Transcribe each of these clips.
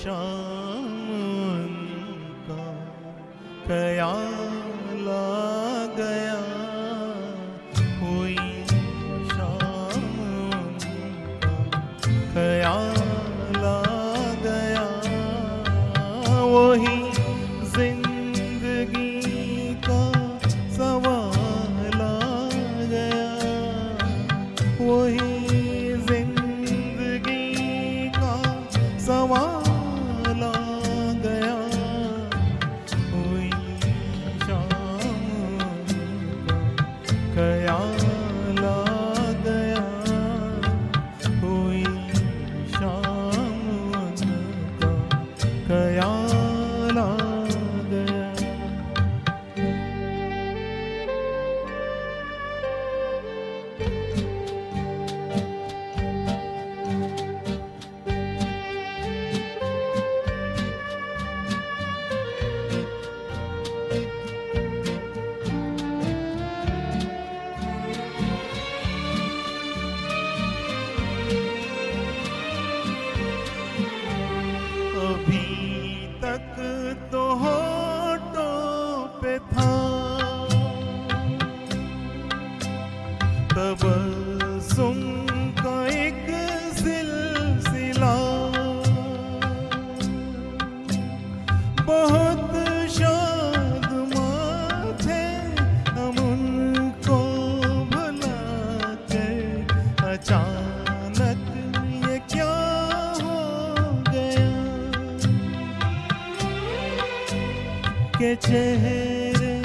शाम का ख्याल आ गया, हुई शाम का ख्याल आ गया, वही जिंदगी का सवाल आ गया, वही जिंदगी का सवाल आ गया, हुई शाम का ख्याल आ गया, हुई शाम का ख्याल आ गया। अभी तक तो होठों पे था तबस्सुम का एक सिलसिला, बहुत शादमां थे हम उनको भुला कर, अचानक ये क्या हो गया के चेहरे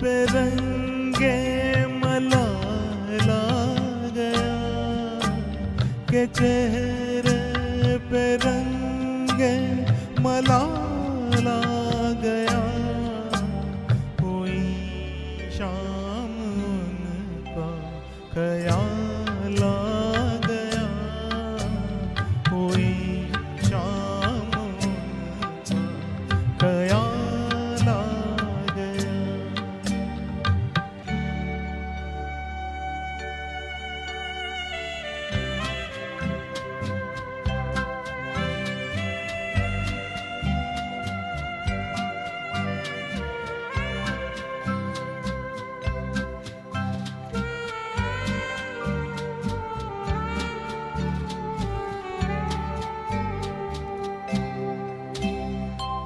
पे रंगे मलाल आ गया, के चेहरे पे रंगे मलाल आ गया, हुई शाम उनका ख्याल आ गया, हुई शाम उनका ख्याल आ गया।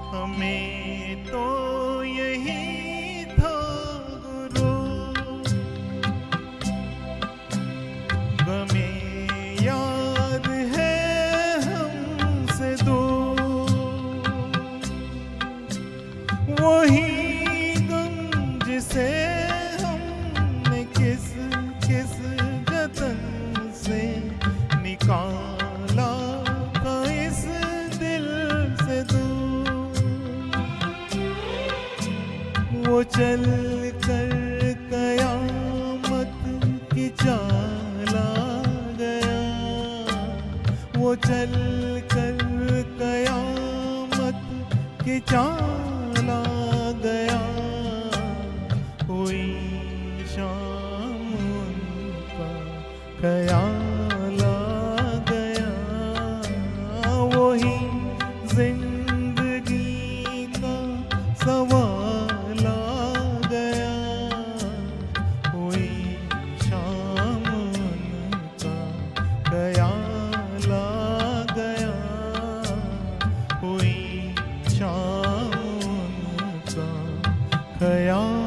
हमें तो यही था गुरु, गमे याद है हमसे दूर, वही गम जिसे हमने किस किस जतन से निकाला था इस दिल से दूर, वो चल कर कयामत की चाल आ गया, वो चल कर कयामत की चाल आ गया, हुई शाम उनका ख्याल आ गया, वही जिंदगी का सवाल आ गया, हुई शाम उनका ख्याल आ गया, हुई शाम उनका ख्याल